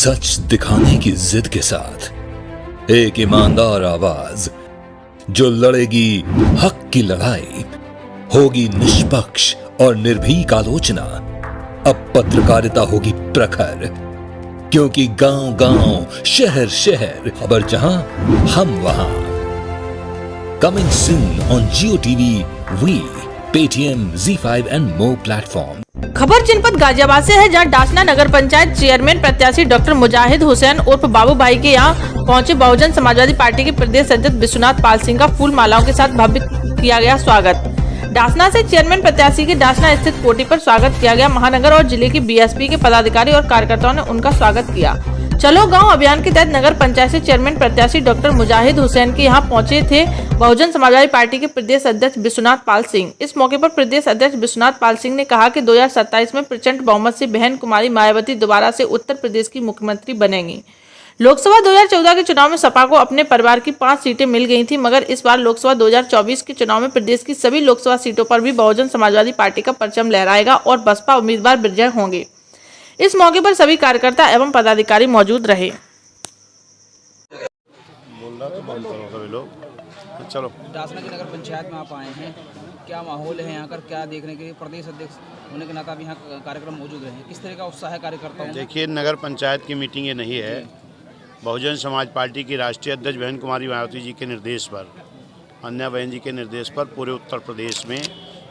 सच दिखाने की जिद के साथ एक ईमानदार आवाज जो लड़ेगी हक की लड़ाई, होगी निष्पक्ष और निर्भीक आलोचना। अब पत्रकारिता होगी प्रखर, क्योंकि गांव-गांव, शहर-शहर, खबर जहां हम वहां। Coming soon on Jio TV, Vi, Paytm, ZEE5 and more platform. खबर जनपद गाजियाबाद से है, जहां डासना नगर पंचायत चेयरमैन प्रत्याशी डॉक्टर मुजाहिद हुसैन उर्फ बाबू भाई के यहां पहुंचे बहुजन समाजवादी पार्टी के प्रदेश अध्यक्ष विश्वनाथ पाल सिंह का फूल मालाओं के साथ भव्य किया गया स्वागत। डासना से चेयरमैन प्रत्याशी के डासना स्थित कोठी पर स्वागत किया गया। महानगर और जिले की बीएसपी के पदाधिकारी और कार्यकर्ताओं ने उनका स्वागत किया। चलो गांव अभियान के तहत नगर पंचायत से चेयरमैन प्रत्याशी डॉक्टर मुजाहिद हुसैन के यहां पहुंचे थे बहुजन समाजवादी पार्टी के प्रदेश अध्यक्ष विश्वनाथ पाल सिंह। इस मौके पर प्रदेश अध्यक्ष विश्वनाथ पाल सिंह ने कहा कि 2027 में प्रचंड बहुमत से बहन कुमारी मायावती दोबारा से उत्तर प्रदेश की मुख्यमंत्री बनेंगी। लोकसभा 2014 के चुनाव में सपा को अपने परिवार की 5 सीटें मिल गई थी, मगर इस बार लोकसभा 2024 के चुनाव में प्रदेश की सभी लोकसभा सीटों पर भी बहुजन समाजवादी पार्टी का परचम लहराएगा और बसपा उम्मीदवार विजय होंगे। इस मौके पर सभी कार्यकर्ता एवं पदाधिकारी मौजूद रहे। चलो, डासना की नगर पंचायत में आप आए हैं, क्या माहौल है यहाँ कर, क्या देखने के लिए प्रदेश अध्यक्ष होने के नाते आप यहाँ कार्यक्रम मौजूद रहे हैं, किस तरह का उत्साह है कार्यकर्ताओं में? देखिए, नगर पंचायत की मीटिंग ये नहीं है। बहुजन समाज पार्टी की राष्ट्रीय अध्यक्ष बहन कुमारी मायावती जी के निर्देश पर, अन्या बहन जी के निर्देश पर पूरे उत्तर प्रदेश में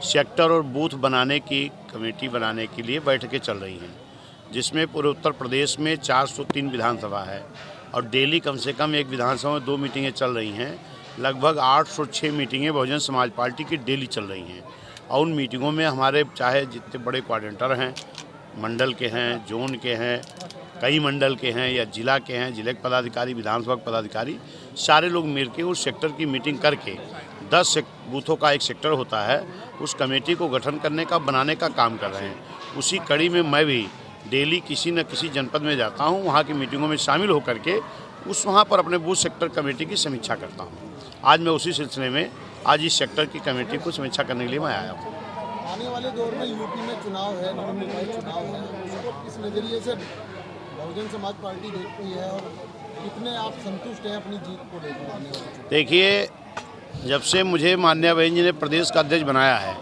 सेक्टर और बूथ बनाने की कमेटी बनाने के लिए बैठकें चल रही हैं, जिसमें पूरे उत्तर प्रदेश में 403 विधानसभा है और डेली कम से कम एक विधानसभा में 2 मीटिंगें चल रही हैं। लगभग 806 मीटिंगें बहुजन समाज पार्टी की डेली चल रही हैं और उन मीटिंगों में हमारे चाहे जितने बड़े कोऑर्डिनेटर हैं, मंडल के हैं, जोन के हैं, कई मंडल के हैं या जिला के हैं, जिले के पदाधिकारी, विधानसभा के पदाधिकारी, सारे लोग मिलकर उस सेक्टर की मीटिंग करके 10 बूथों का एक सेक्टर होता है, उस कमेटी को गठन करने का, बनाने का काम कर रहे हैं। उसी कड़ी में मैं भी डेली किसी न किसी जनपद में जाता हूं, वहां की मीटिंगों में शामिल होकर के वहां पर अपने बूथ सेक्टर कमेटी की समीक्षा करता हूं। आज मैं उसी सिलसिले में आज इस सेक्टर की कमेटी को समीक्षा करने के लिए मैं आया हूं। आने वाले दौर में यूपी में चुनाव है, नवनिर्वाचित चुनाव है, उसको किस नज़रिए से बहुजन समाज पार्टी देखती है और कितने आप संतुष्ट हैं अपनी जीत को लेकर? देखिए, जब से मुझे माननीय बहन जी ने प्रदेश का अध्यक्ष बनाया है,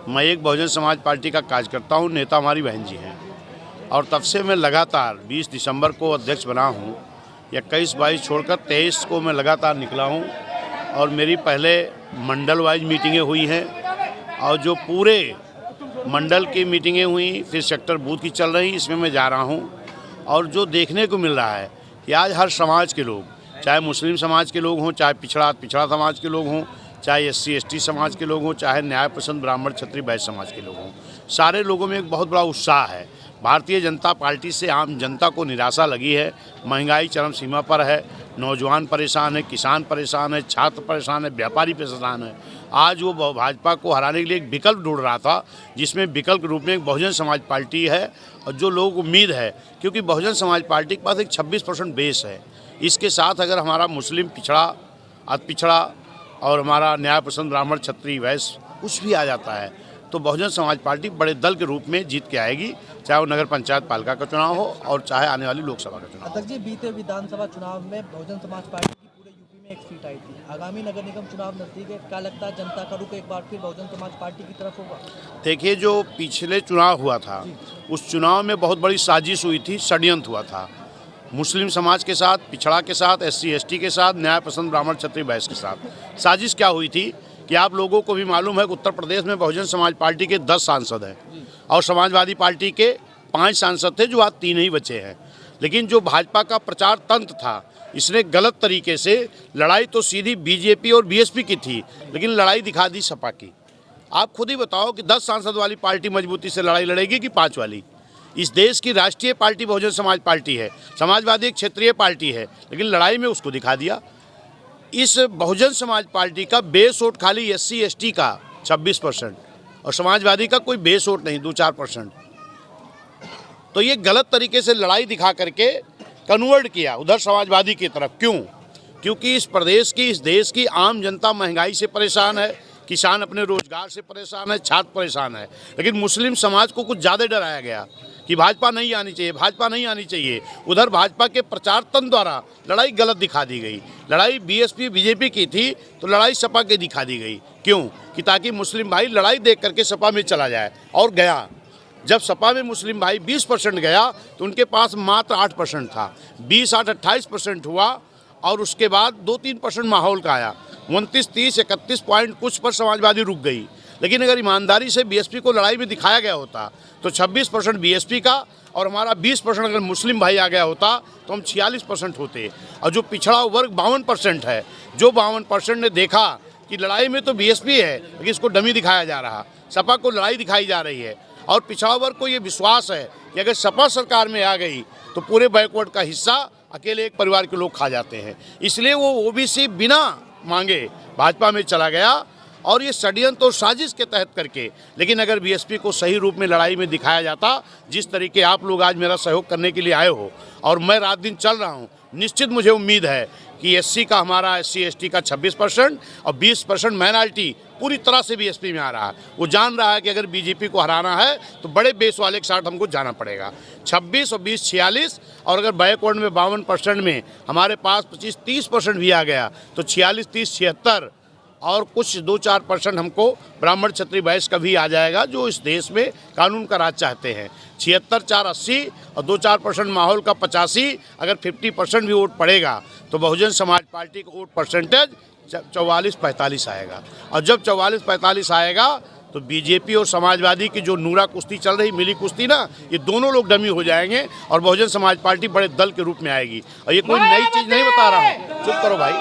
मैं एक बहुजन समाज पार्टी का कार्यकर्ता हूँ, नेता हमारी बहन जी हैं, और तब से मैं लगातार 20 दिसंबर को अध्यक्ष बना हूँ, 21-22 छोड़कर 23 को मैं लगातार निकला हूँ और मेरी पहले मंडल वाइज मीटिंगें हुई हैं और जो पूरे मंडल की मीटिंगें हुई, फिर सेक्टर बूथ की चल रही, इसमें मैं जा रहा हूँ। और जो देखने को मिल रहा है कि आज हर समाज के लोग, चाहे मुस्लिम समाज के लोग हों, चाहे पिछड़ा समाज के लोग हों, चाहे SC ST समाज के लोग हों, चाहे न्याय पसंद ब्राह्मण क्षत्रिय वैश्य समाज के लोग हों, सारे लोगों में एक बहुत बड़ा उत्साह है। भारतीय जनता पार्टी से आम जनता को निराशा लगी है, महंगाई चरम सीमा पर है, नौजवान परेशान है, किसान परेशान है, छात्र परेशान है, व्यापारी परेशान है। आज वो भाजपा को हराने के लिए एक विकल्प ढूंढ रहा था, जिसमें विकल्प के रूप में एक बहुजन समाज पार्टी है और जो लोगों को उम्मीद है, क्योंकि बहुजन समाज पार्टी के पास एक 26% बेस है। इसके साथ अगर हमारा मुस्लिम पिछड़ा, अति पिछड़ा और हमारा न्याय पसंद ब्राह्मण क्षत्रिय वैश्य कुछ भी आ जाता है, तो बहुजन समाज पार्टी बड़े दल के रूप में जीत के आएगी, चाहे वो नगर पंचायत पालिका का चुनाव हो और चाहे आने वाली लोकसभा का चुनाव। अध्यक्ष जी, बीते विधानसभा चुनाव में बहुजन समाज पार्टी की पूरे यूपी में 1 सीट आई थी। आगामी नगर निगम चुनाव नजदीक है, क्या लगता है जनता का रुख एक बार फिर बहुजन समाज पार्टी की तरफ होगा? देखिए, जो पिछले चुनाव हुआ था, उस चुनाव में बहुत बड़ी साजिश हुई थी, षड्यंत्र हुआ था, मुस्लिम समाज के साथ, पिछड़ा के साथ, SC ST के साथ, न्याय पसंद ब्राह्मण क्षत्रिय वैश्य के साथ। साजिश क्या हुई थी कि आप लोगों को भी मालूम है कि उत्तर प्रदेश में बहुजन समाज पार्टी के 10 सांसद हैं और समाजवादी पार्टी के 5 सांसद थे, जो आज 3 ही बचे हैं। लेकिन जो भाजपा का प्रचार तंत्र था, इसने गलत तरीके से लड़ाई तो सीधी BJP और BSP की थी, लेकिन लड़ाई दिखा दी सपा की। आप खुद ही बताओ कि 10 सांसद वाली पार्टी मजबूती से लड़ाई लड़ेगी कि 5 वाली? इस देश की राष्ट्रीय पार्टी बहुजन समाज पार्टी है, समाजवादी एक क्षेत्रीय पार्टी है, लेकिन लड़ाई में उसको दिखा दिया। इस बहुजन समाज पार्टी का बेस वोट खाली SC ST का 26% और समाजवादी का कोई बेस वोट नहीं, 2-4%। तो ये गलत तरीके से लड़ाई दिखा करके कन्वर्ट किया उधर समाजवादी की तरफ। क्यों? क्योंकि इस प्रदेश की, इस देश की आम जनता महंगाई से परेशान है, किसान अपने रोजगार से परेशान है, छात्र परेशान है, लेकिन मुस्लिम समाज को कुछ ज़्यादा डराया गया कि भाजपा नहीं आनी चाहिए, भाजपा नहीं आनी चाहिए। उधर भाजपा के प्रचार तंत्र द्वारा लड़ाई गलत दिखा दी गई। लड़ाई बीएसपी बीजेपी की थी तो लड़ाई सपा की दिखा दी गई। क्यों? कि ताकि मुस्लिम भाई लड़ाई देख करके सपा में चला जाए, और गया। जब सपा में मुस्लिम भाई 20% गया तो उनके पास मात्र 8% था। 20-8 28% हुआ, और उसके बाद 2-3% माहौल का आया। 29, 30, 31 पॉइंट कुछ पर समाजवादी रुक गई। लेकिन अगर ईमानदारी से बीएसपी को लड़ाई में दिखाया गया होता तो 26% बीएसपी का और हमारा 20% अगर मुस्लिम भाई आ गया होता तो हम 46% होते। और जो पिछड़ा वर्ग 52% है, जो 52% ने देखा कि लड़ाई में तो बीएसपी है लेकिन इसको डमी दिखाया जा रहा, सपा को लड़ाई दिखाई जा रही है, और पिछड़ा वर्ग को ये विश्वास है कि अगर सपा सरकार में आ गई तो पूरे बैकवर्ड का हिस्सा अकेले एक परिवार के लोग खा जाते हैं। इसलिए वो ओबीसी बिना मांगे भाजपा में चला गया, और ये षड्यंत्र और साजिश के तहत करके। लेकिन अगर बीएसपी को सही रूप में लड़ाई में दिखाया जाता, जिस तरीके आप लोग आज मेरा सहयोग करने के लिए आए हो, और मैं रात दिन चल रहा हूँ, निश्चित मुझे उम्मीद है कि एससी का, हमारा एससी एसटी का 26% और 20% माइनॉरिटी पूरी तरह से बीएसपी में आ रहा है। वो जान रहा है कि अगर बीजेपी को हराना है तो बड़े बेस वाले के साथ हमको जाना पड़ेगा। 26 और 20 46, और अगर बैकवर्ड में 52% में हमारे पास 25-30% भी आ गया तो 46, 30, 76 और कुछ 2-4% हमको ब्राह्मण क्षत्रिय वैश्य का भी आ जाएगा, जो इस देश में कानून का राज चाहते हैं। 76, 4, 80 और 2-4% माहौल का 85। अगर 50% भी वोट पड़ेगा तो बहुजन समाज पार्टी का वोट परसेंटेज 44-45 आएगा। और जब 44-45 आएगा तो बीजेपी और समाजवादी की जो नूरा कुश्ती चल रही, मिली कुश्ती ना, ये दोनों लोग डमी हो जाएंगे और बहुजन समाज पार्टी बड़े दल के रूप में आएगी। और ये कोई नई चीज़ नहीं बता रहा हूँ, चुप करो भाई,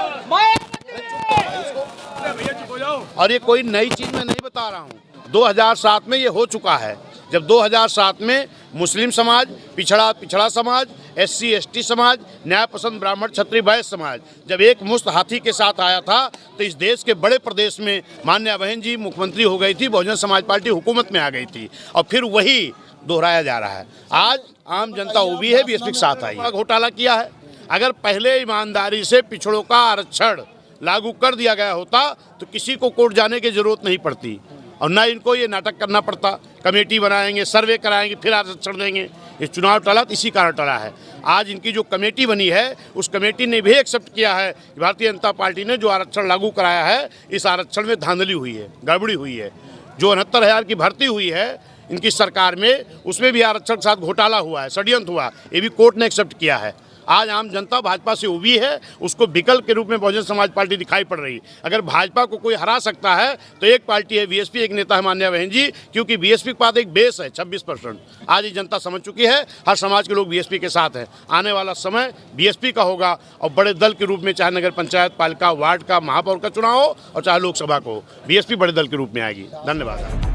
और ये कोई नई चीज़ मैं नहीं बता रहा हूँ। 2007 में ये हो चुका है, जब 2007 में मुस्लिम समाज, पिछड़ा समाज, एससी एसटी समाज, न्याय पसंद ब्राह्मण क्षत्रिय वैश्य समाज जब एक मुश्त हाथी के साथ आया था तो इस देश के बड़े प्रदेश में मान्या बहन जी मुख्यमंत्री हो गई थी, बहुजन समाज पार्टी हुकूमत में आ गई थी, और फिर वही दोहराया जा रहा है। आज आम जनता वो भी है, बीएसपी के साथ आई है। घोटाला किया है। अगर पहले ईमानदारी से पिछड़ों का आरक्षण लागू कर दिया गया होता तो किसी को कोर्ट जाने की जरूरत नहीं पड़ती, और ना इनको ये नाटक करना पड़ता। कमेटी बनाएंगे, सर्वे कराएंगे, फिर आरक्षण देंगे। ये चुनाव टला तो इसी कारण टला है। आज इनकी जो कमेटी बनी है उस कमेटी ने भी एक्सेप्ट किया है कि भारतीय जनता पार्टी ने जो आरक्षण लागू कराया है, इस आरक्षण में धांधली हुई है, गड़बड़ी हुई है। जो 69,000 की भर्ती हुई है इनकी सरकार में, उसमें भी आरक्षण के साथ घोटाला हुआ है, षड्यंत्र हुआ, ये भी कोर्ट ने एक्सेप्ट किया है। आज आम जनता भाजपा से उबी है, उसको विकल्प के रूप में बहुजन समाज पार्टी दिखाई पड़ रही। अगर भाजपा को कोई हरा सकता है तो एक पार्टी है बीएसपी, एक नेता है मान्या बहन जी, क्योंकि बीएसपी के पास एक बेस है 26%। आज ये जनता समझ चुकी है, हर समाज के लोग बीएसपी के साथ हैं। आने वाला समय बीएसपी का होगा, और बड़े दल के रूप में, चाहे नगर पंचायत, पालिका, वार्ड का, महापौर का चुनाव हो और चाहे लोकसभा को, बीएसपी बड़े दल के रूप में आएगी। धन्यवाद।